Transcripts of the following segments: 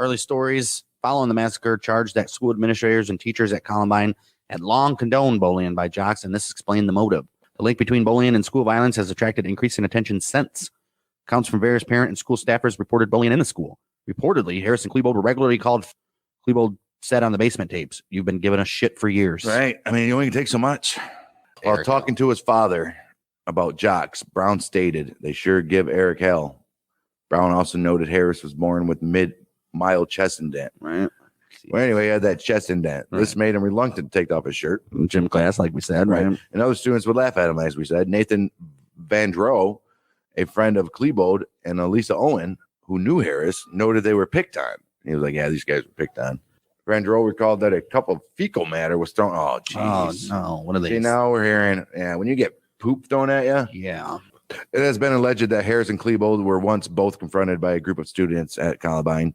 Early stories following the massacre charged that school administrators and teachers at Columbine had long condoned bullying by jocks, and this explained the motive. The link between bullying and school violence has attracted increasing attention since. Accounts from various parent and school staffers reported bullying in the school. Reportedly, Harris and Klebold were regularly called. Klebold said on the basement tapes, "You've been giving us shit for years." Right. I mean, you only can take so much. While talking to his father about jocks, Brown stated, "They sure give Eric hell." Brown also noted Harris was born with mild chest indent. Right. Well, anyway, he had that chest indent. Right. This made him reluctant to take off his shirt. Gym class, like we said, right? And other students would laugh at him, as we said. Nathan Vandrow, a friend of Klebold, and Elisa Owen, who knew Harris, noted they were picked on. He was like, "Yeah, these guys were picked on." Vandrow recalled that a cup of fecal matter was thrown. Oh, jeez. Oh, no. What are they? See, now we're hearing, when you get poop thrown at you. Yeah. It has been alleged that Harris and Klebold were once both confronted by a group of students at Columbine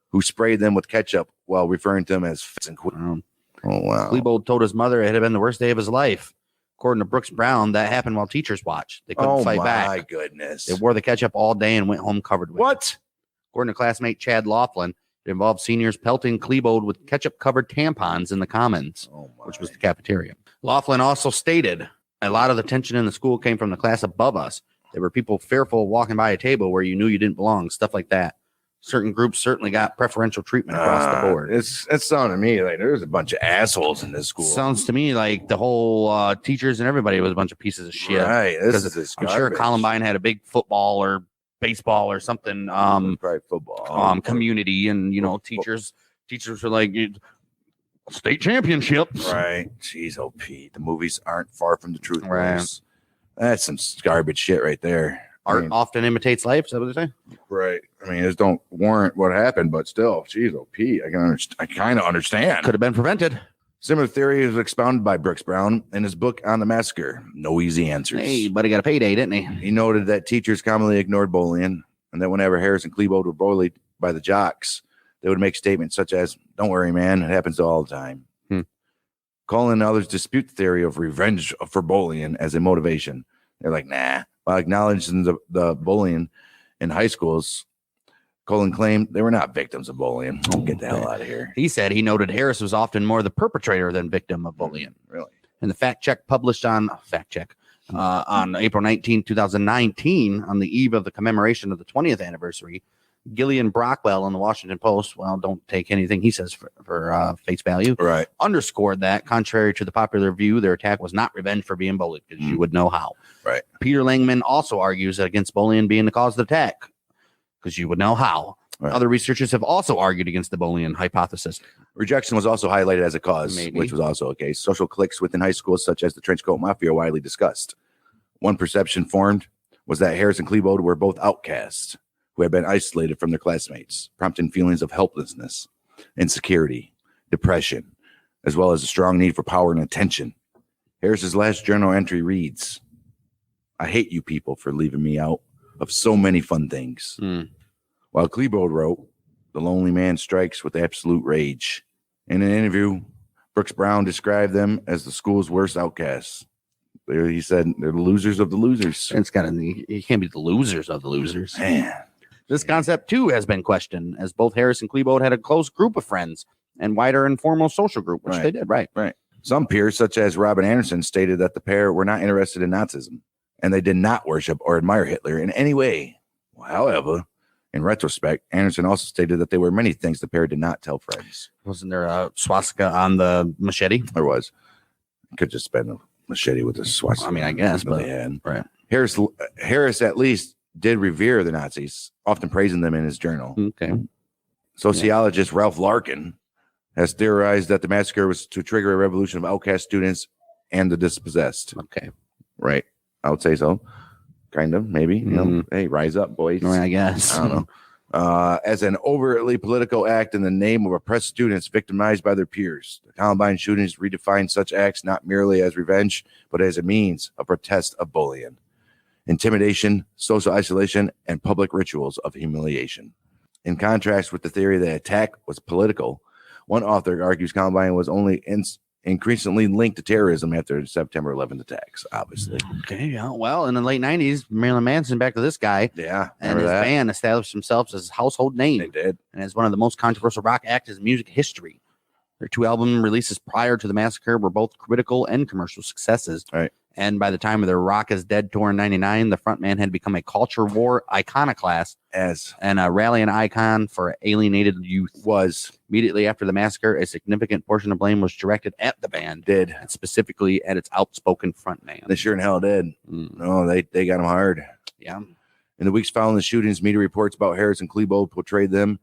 who sprayed them with ketchup while referring to them as f***ing and quit. Oh, wow. Klebold told his mother it had been the worst day of his life. According to Brooks Brown, that happened while teachers watched. They couldn't fight back. Oh, my goodness. They wore the ketchup all day and went home covered with it. According to classmate Chad Laughlin, it involved seniors pelting Klebold with ketchup-covered tampons in the commons, which was the cafeteria. Laughlin also stated, "A lot of the tension in the school came from the class above us. There were people fearful of walking by a table where you knew you didn't belong, stuff like that. Certain groups certainly got preferential treatment across the board." It's sounding to me like there's a bunch of assholes in this school. Sounds to me like the whole teachers and everybody was a bunch of pieces of shit. Right. I'm sure Columbine had a big football or baseball or something probably football community, and teachers were like, state championship, right? Jeez, oh Pete, the movies aren't far from the truth, right? That's some garbage shit right there. Art often imitates life. Is that what they say? Right. I mean, just don't warrant what happened, but still, jeez, oh Pete, I kind of understand. Could have been prevented. Similar theory was expounded by Brooks Brown in his book on the massacre, No Easy Answers. Hey, but he got a payday, didn't he? He noted that teachers commonly ignored bullying, and that whenever Harris and Klebold were bullied by the jocks, they would make statements such as, "Don't worry, man, it happens all the time." Calling others dispute the theory of revenge for bullying as a motivation. They're like, nah. While acknowledging the bullying in high schools, Colin claimed they were not victims of bullying. Get the hell out of here. He said he noted Harris was often more the perpetrator than victim of bullying. Really? And the fact check published on April 19, 2019, on the eve of the commemoration of the 20th anniversary, Gillian Brockwell in the Washington Post, well, don't take anything he says for face value, right, underscored that, contrary to the popular view, their attack was not revenge for being bullied, because you would know how. Right. Peter Langman also argues against bullying being the cause of the attack, because you would know how. Right. Other researchers have also argued against the bullying hypothesis. Rejection was also highlighted as a cause, which was also a case. Social cliques within high schools, such as the Trenchcoat Mafia, are widely discussed. One perception formed was that Harris and Klebold were both outcasts who had been isolated from their classmates, prompting feelings of helplessness, insecurity, depression, as well as a strong need for power and attention. Harris's last journal entry reads, "I hate you people for leaving me out of so many fun things." While Klebold wrote, "The lonely man strikes with absolute rage." In an interview, Brooks Brown described them as the school's worst outcasts. He said they're the losers of the losers. You can't be the losers of the losers. Man. This concept, too, has been questioned, as both Harris and Klebold had a close group of friends and wider informal social group, which they did, right. Some peers, such as Robin Anderson, stated that the pair were not interested in Nazism, and they did not worship or admire Hitler in any way. However, in retrospect, Anderson also stated that there were many things the pair did not tell friends. Wasn't there a swastika on the machete? There was. It could just been a machete with a swastika. I mean, I guess, but they had. Right. Harris at least did revere the Nazis, often praising them in his journal. Okay. Sociologist Ralph Larkin has theorized that the massacre was to trigger a revolution of outcast students and the dispossessed. Okay. Right. I would say so. Kind of, maybe. You know, hey, rise up, boys. I guess. I don't know. As an overtly political act in the name of oppressed students victimized by their peers. The Columbine shootings redefined such acts not merely as revenge, but as a means of protest of bullying, intimidation, social isolation, and public rituals of humiliation. In contrast with the theory that attack was political, one author argues Columbine was only increasingly linked to terrorism after the September 11th attacks, obviously. Okay, yeah. Well, in the late 90s, Marilyn Manson, back to this guy. Yeah. And his band established themselves as a household name. They did. And as one of the most controversial rock acts in music history. Their 2 album releases prior to the massacre were both critical and commercial successes. Right. And by the time of their Rock is Dead tour in 99, the frontman had become a culture war iconoclast and a rallying icon for alienated youth. Was immediately after the massacre, a significant portion of blame was directed at the band. And specifically at its outspoken frontman. They sure in hell did. No, they got him hard. Yeah. In the weeks following the shootings, media reports about Harris and Klebold portrayed them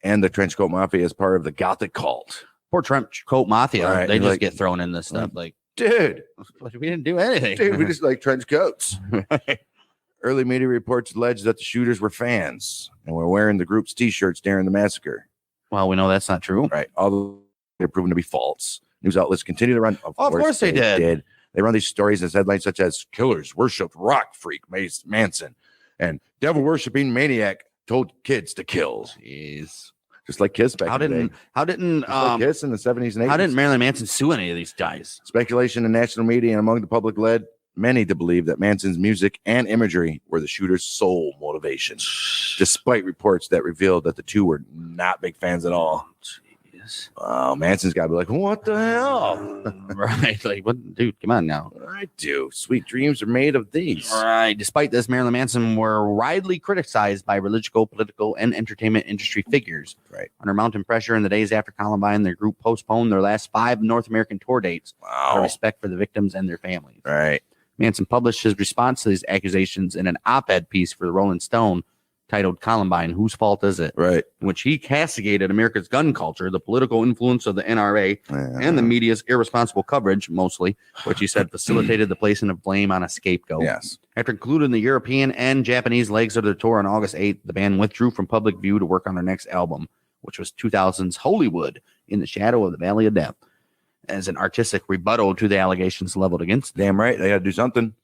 and the Trenchcoat Mafia as part of the Gothic cult. Poor Trenchcoat Mafia. Right. They just get thrown in this stuff. Like, dude, we didn't do anything. Dude, we just like trench coats. Early media reports alleged that the shooters were fans and were wearing the group's T-shirts during the massacre. Well, we know that's not true. Right. Although they're proven to be false. News outlets continue to run. Of course they did. They run these stories as headlines such as "Killers worshipped rock freak Manson," and "Devil worshipping maniac told kids to kill." Jeez. Just like Kiss back in the day. How didn't like Kiss in the 70s and 80s? How didn't Marilyn Manson sue any of these guys? Speculation in national media and among the public led many to believe that Manson's music and imagery were the shooter's sole motivation, despite reports that revealed that the two were not big fans at all. Jeez. Oh, Manson's got to be like, what the hell? Right. Like, what, dude, come on now. I do. Sweet dreams are made of these. Right. Despite this, Marilyn Manson were widely criticized by religious, political, and entertainment industry figures. Right. Under mounting pressure in the days after Columbine, their group postponed their last 5 North American tour dates out of respect for the victims and their families. Right. Manson published his response to these accusations in an op-ed piece for the Rolling Stone titled Columbine, Whose Fault Is It? Right. In which he castigated America's gun culture, the political influence of the NRA, and the media's irresponsible coverage, mostly, which he said facilitated the placing of blame on a scapegoat. Yes. After concluding the European and Japanese legs of their tour on August 8th, the band withdrew from public view to work on their next album, which was 2000's Hollywood, In the Shadow of the Valley of Death, as an artistic rebuttal to the allegations leveled against them. Damn right. They got to do something.